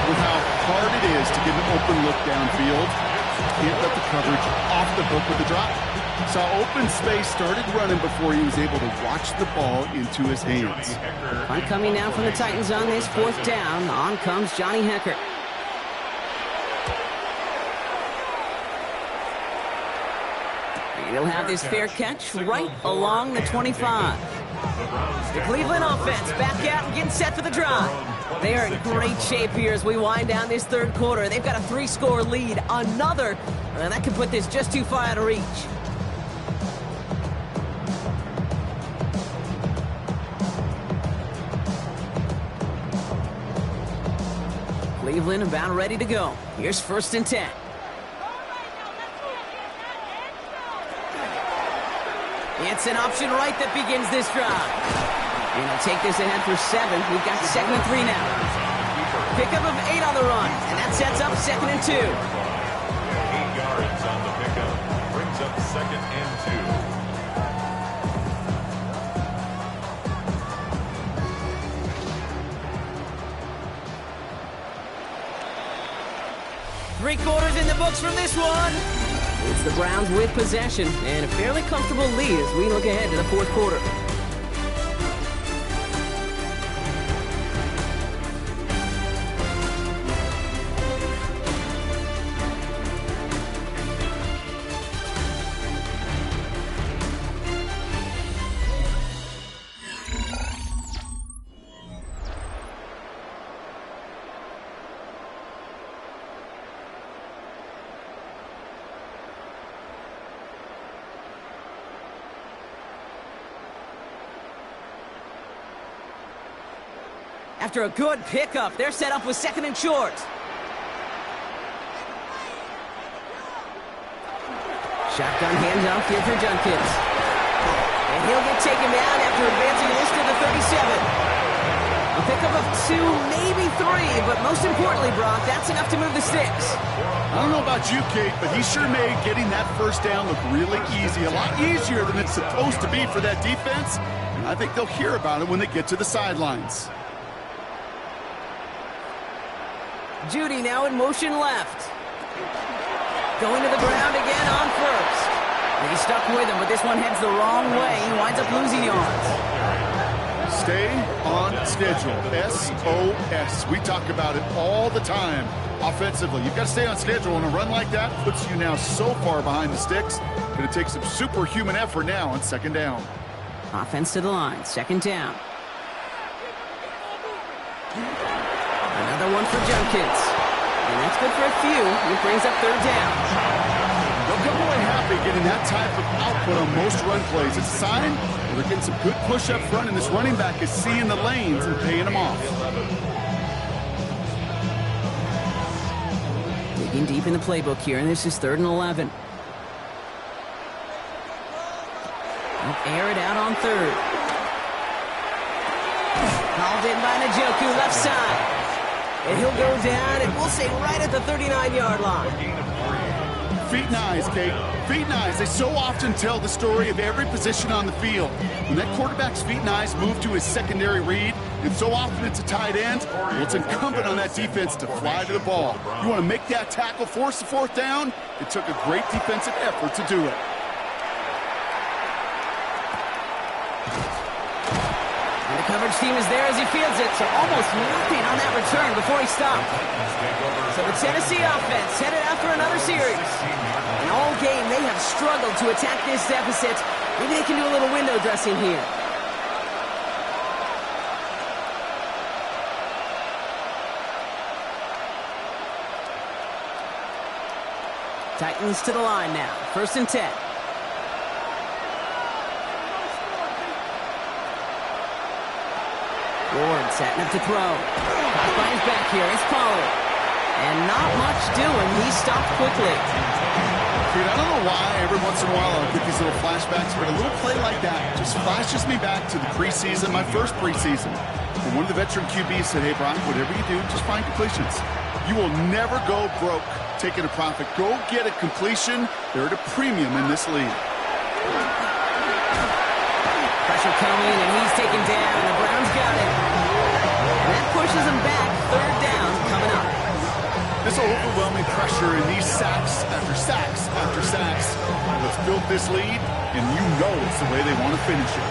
With how hard it is to get an open look downfield, can't let the coverage off the hook with the drop. Saw open space, started running before he was able to watch the ball into his hands. Punt coming now from the Titans on this 4th down. On comes Johnny Hecker. He'll have this fair catch right along the 25. The Cleveland offense back out and getting set for the drive. They are in great shape here as we wind down this 3rd quarter. They've got a 3-score lead. Another, and that could put this just too far out of reach. Cleveland about ready to go. Here's 1st and 10. It's an option right that begins this drive. And he'll take this ahead for 7. We've got 2nd and 3 now. Pickup of 8 on the run, and that sets up 2nd and 2. 8 yards on the pickup. Brings up 2nd and 2. 3 quarters in the books from this one. It's the Browns with possession and a fairly comfortable lead as we look ahead to the 4th quarter. After a good pickup, they're set up with 2nd and short. Shotgun handoff here for Junkins. And he'll get taken down after advancing this to the 37. A pickup of 2, maybe 3, but most importantly, Brock, that's enough to move the sticks. I don't know about you, Kate, but he sure made getting that 1st down look really easy. A lot easier than it's supposed to be for that defense. And I think they'll hear about it when they get to the sidelines. Judy now in motion left. Going to the ground again on 1st. And he's stuck with him, but this one heads the wrong way. He winds up losing yards. Stay on schedule. SOS. We talk about it all the time offensively. You've got to stay on schedule, and a run like that puts you now so far behind the sticks. Going to take some superhuman effort now on 2nd down. Offense to the line. 2nd down. Another one for Junkins. And that's good for a few. It brings up 3rd down. They'll come away happy getting that type of output on most run plays. It's a sign they're getting some good push up front, and this running back is seeing the lanes and paying them off. Digging deep in the playbook here, and this is 3rd and 11. They'll air it out on 3rd. Called in by Njoku, left side. And he'll go down, and we'll say right at the 39-yard line. Feet and eyes, Kate. Feet and eyes. They so often tell the story of every position on the field. When that quarterback's feet and eyes move to his secondary read, and so often it's a tight end, well, it's incumbent on that defense to fly to the ball. You want to make that tackle, force the fourth down? It took a great defensive effort to do it. And the coverage team is there as he fields it, so almost nothing on that return before he stopped. So the Tennessee offense headed after another series. And all game, they have struggled to attack this deficit. Maybe they can do a little window dressing here. Titans to the line now. 1st and 10. Ward setting up to throw. Caught by his back here. It's Pollard. And not much doing. He stopped quickly. Dude, I don't know why every once in a while I'll get these little flashbacks, but a little play like that just flashes me back to the preseason, my first preseason. And one of the veteran QBs said, hey, Brian, whatever you do, just find completions. You will never go broke taking a profit. Go get a completion. They're at a premium in this league. Pressure coming, and he's taken down. The Browns got him. And that pushes him back. 3rd down coming up. This overwhelming pressure and these sacks after sacks after sacks. Let's build this lead, and you know it's the way they want to finish it.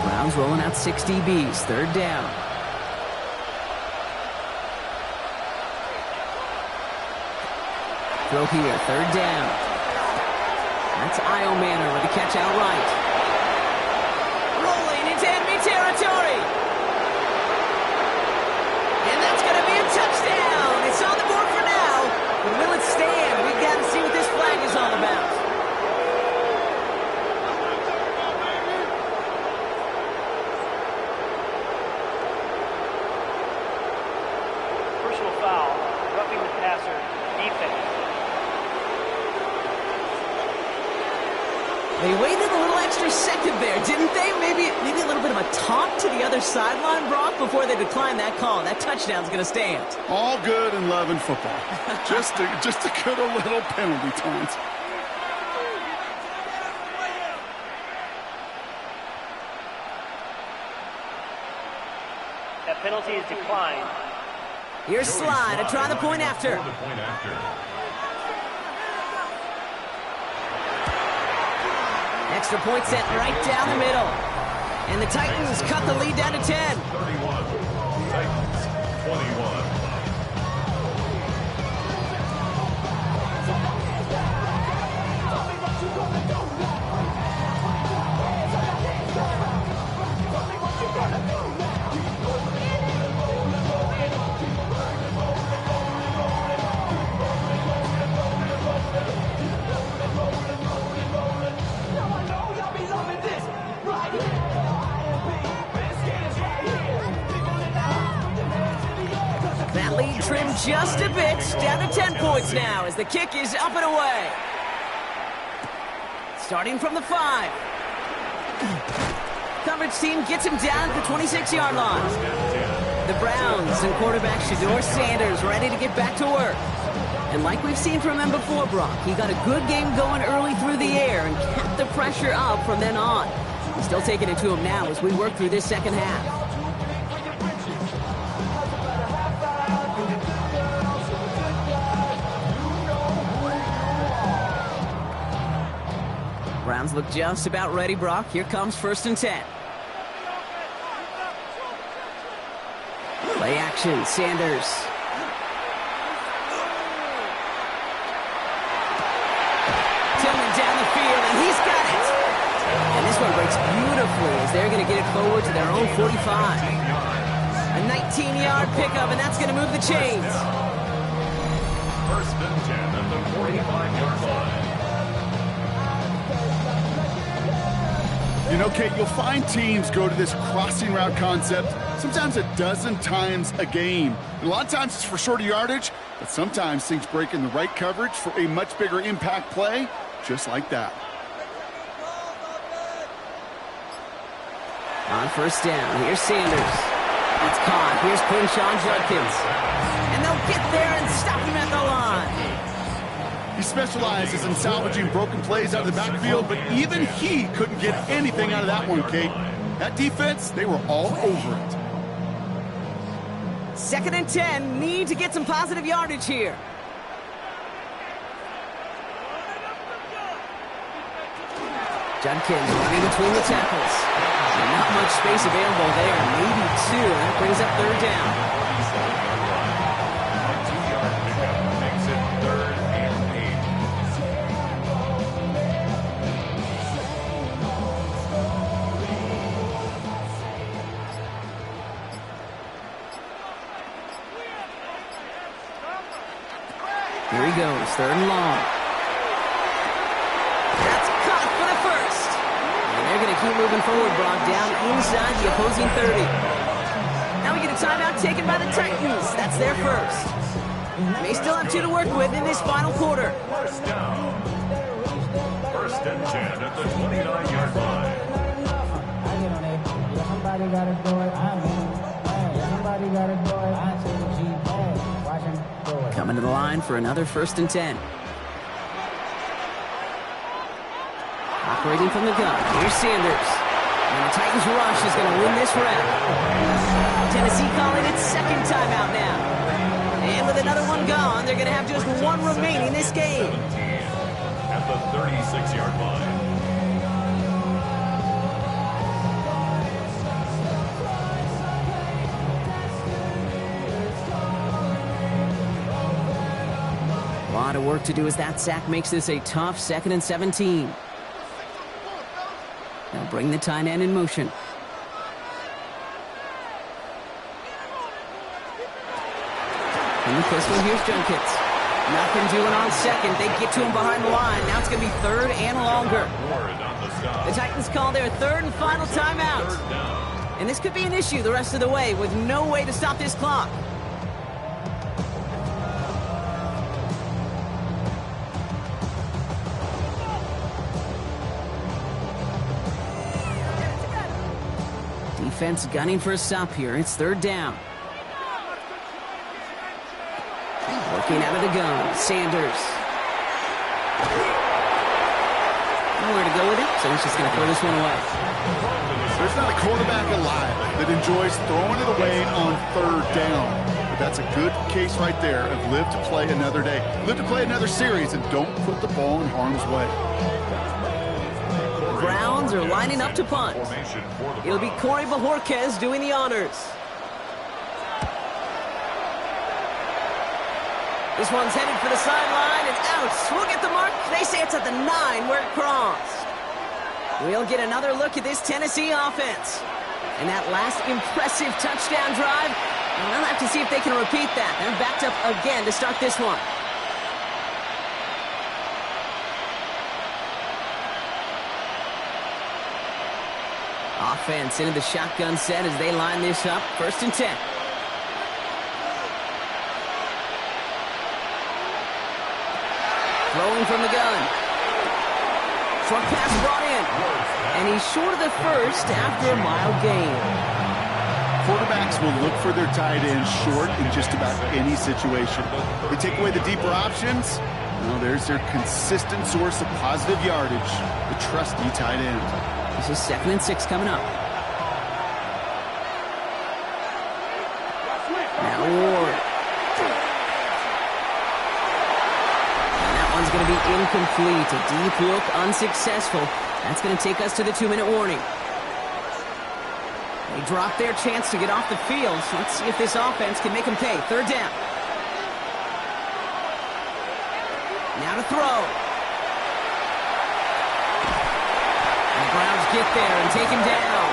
Browns rolling out 6 DBs. 3rd down. Throw here, 3rd down. That's Io Manor with the catch outright. Rolling into enemy territory. And that's going to be a touchdown. It's on the board for now. But will it stand? We've got to see what this flag is all about. Personal foul. Roughing the passer. Defense. They waited a little extra second there, didn't they? Maybe a little bit of a taunt to the other sideline, Brock, before they decline that call. That touchdown's going to stand. All good and love in football. just a good little penalty taunt. That penalty is declined. Here's Slide to try the point after. Extra point set right down the middle. And the Titans cut the lead down to 10. 31. Titans 21. That lead trimmed just a bit, down to 10 points now as the kick is up and away. Starting from the 5. Coverage team gets him down at the 26-yard line. The Browns and quarterback Shedeur Sanders ready to get back to work. And like we've seen from him before, Brock, he got a good game going early through the air and kept the pressure up from then on. He's still taking it to him now as we work through this second half. Browns look just about ready, Brock. Here comes 1st and 10. Play action, Sanders. Tillman down the field, and he's got it. And this one breaks beautifully as they're going to get it forward to their own 45. A 19-yard pickup, and that's going to move the chains. 1st and 10 at the 45-yard line. You know, Kate, you'll find teams go to this crossing route concept sometimes a dozen times a game. And a lot of times it's for shorter yardage, but sometimes things break in the right coverage for a much bigger impact play, just like that. On first down, here's Sanders. It's caught. Here's Quinshawn Judkins. And they'll get there and stop him at the line. He specializes in salvaging broken plays out of the backfield, but even he couldn't get anything out of that one, Kate. That defense, they were all over it. 2nd and 10, need to get some positive yardage here. Judkins running between the tackles. Not much space available there, maybe 2. That brings up 3rd down. 2-yard pickup makes it 3rd and 8. Here he goes, 3rd and long. That's caught for the first. And they're going to keep moving forward, Brock, down inside the opposing 30. Now we get a timeout taken by the Titans. That's their first. They still have 2 to work with in this final quarter. First down. 1st and 10 at the 29-yard line. Somebody gotta do it. Somebody gotta do it. I say the G. Watch him do it. Coming to the line for another 1st and 10. Operating from the gun, here's Sanders. And the Titans rush is going to win this round. Tennessee calling its 2nd timeout now. And with another one gone, they're going to have just 1 remaining this game. 17 at the 36-yard line. A lot of work to do as that sack makes this a tough 2nd and 17. They'll bring the tight end in motion. In the pistol, here's Judkins. Nothing doing on 2nd. They get to him behind the line. Now it's going to be 3rd and longer. The Titans call their 3rd and final timeout. And this could be an issue the rest of the way with no way to stop this clock. Defense gunning for a stop here. It's 3rd down. Working out of the gun, Sanders. Nowhere to go with it, so he's just going to throw this one away. There's not a quarterback alive that enjoys throwing it away on 3rd down. But that's a good case right there of live to play another day. Live to play another series and don't put the ball in harm's way. Browns are lining up to punt. It'll be Corey Bajorquez doing the honors. This one's headed for the sideline and out. We'll get the mark. They say it's at the 9 where it crossed. We'll get another look at this Tennessee offense. And that last impressive touchdown drive, we'll have to see if they can repeat that. They're backed up again to start this one. Offense into the shotgun set as they line this up. 1st and 10. Throwing from the gun. Short pass brought in. And he's short of the first after a mild gain. Quarterbacks will look for their tight end short in just about any situation. They take away the deeper options. Well, there's their consistent source of positive yardage, the trusty tight end. This is 2nd and 6 coming up. Now Ward. And that one's going to be incomplete. A deep look, unsuccessful. That's going to take us to the 2-minute warning. They drop their chance to get off the field. So let's see if this offense can make them pay. 3rd down. Now to throw. Browns get there and take him down.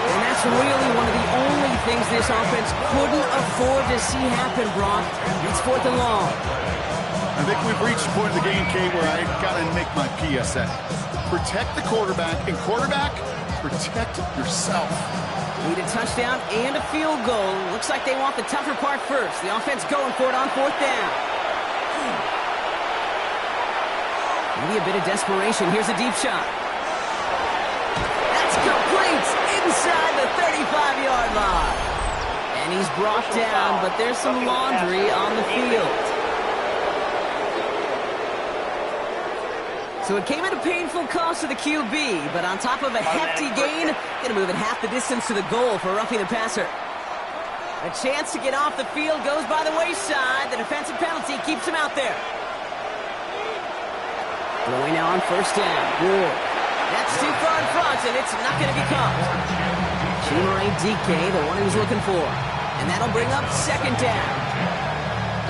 And that's really one of the only things this offense couldn't afford to see happen, Brock. It's 4th and long. I think we've reached the point of the game, Kate, where I got to make my PSA. Protect the quarterback, and quarterback, protect yourself. Need a touchdown and a field goal. Looks like they want the tougher part first. The offense going for it on 4th down. Maybe a bit of desperation. Here's a deep shot. Complete inside the 35-yard line. And he's brought down, but there's some laundry on the field. So it came at a painful cost to the QB, but on top of a hefty gain, going to move it half the distance to the goal for roughing the passer. A chance to get off the field goes by the wayside. The defensive penalty keeps him out there. Throwing now on first down. Ward. That's too far in front, and it's not going to be caught. Chimere DK, the one he was looking for. And that'll bring up second down.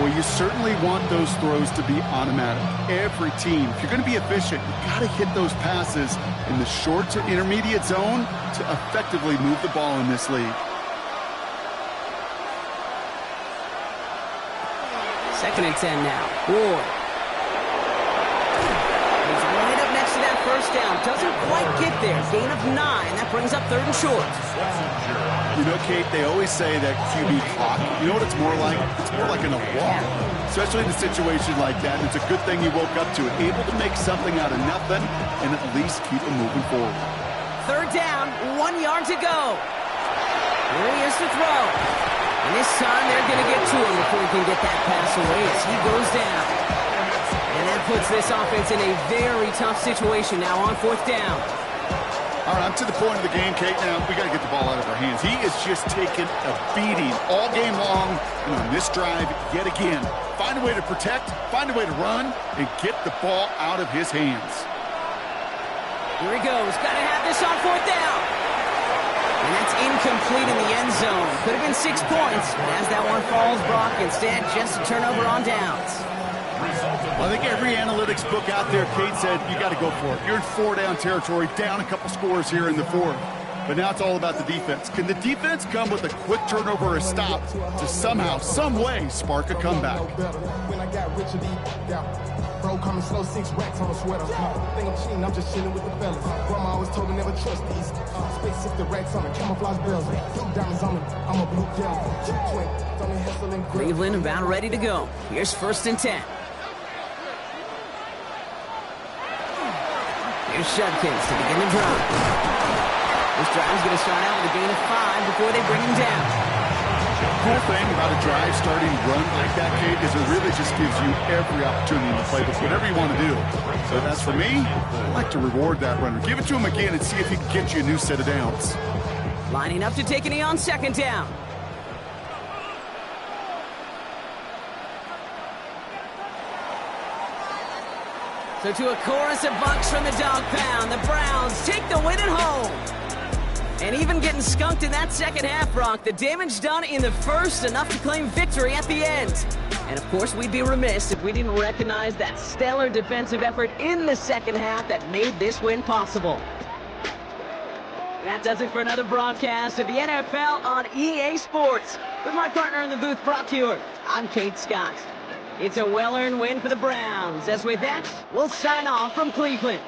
Well, you certainly want those throws to be automatic. Every team, if you're going to be efficient, you got to hit those passes in the short to intermediate zone to effectively move the ball in this league. Second and 10 now. Ward. He's right up next to that first down. Doesn't quite get there. Gain of 9. That brings up third and short. You know, Kate, they always say that QB clock. You know what it's more like? It's more like in a walk. Especially in a situation like that. And it's a good thing you woke up to it. Able to make something out of nothing and at least keep them moving forward. Third down. 1 yard to go. Here he is to throw. And this time they're going to get to him before he can get that pass away as he goes down. And that puts this offense in a very tough situation now on fourth down. All right, I'm to the point of the game, Kate. Now, we got to get the ball out of our hands. He is just taking a beating all game long. And on this drive, yet again, find a way to protect, find a way to run, and get the ball out of his hands. Here he goes. Got to have this on fourth down. And that's incomplete in the end zone. Could have been 6 points, but as that one falls, Brock, instead just a turnover on downs. Well, I think every analytics book out there, Kate said, you got to go for it. You're in 4-down territory, down a couple scores here in the fourth. But now it's all about the defense. Can the defense come with a quick turnover or a stop to somehow, some way, spark a comeback? When I got rich and bro, coming slow, 6 racks on a sweater. Think I'm cheating, I'm just chilling with the fellas. Grandma always told me never trust these. Space 60 racks on the camouflage bells. Diamonds on me, I'm a blue jelly. Cleveland about ready to go. Here's first and 10. Here's Shudkins to begin the drive. This drive is going to start out with a gain of 5 before they bring him down. The cool thing about a drive starting run like that, Kate, is it really just gives you every opportunity to play with whatever you want to do. So as for me, I like to reward that runner. Give it to him again and see if he can get you a new set of downs. Lining up to take a knee on second down. So to a chorus of bucks from the dog pound, the Browns take the win at home. And even getting skunked in that second half, Brock, the damage done in the first, enough to claim victory at the end. And of course, we'd be remiss if we didn't recognize that stellar defensive effort in the second half that made this win possible. That does it for another broadcast of the NFL on EA Sports. With my partner in the booth, Brock Hewitt, I'm Kate Scott. It's a well-earned win for the Browns. As with that, we'll sign off from Cleveland.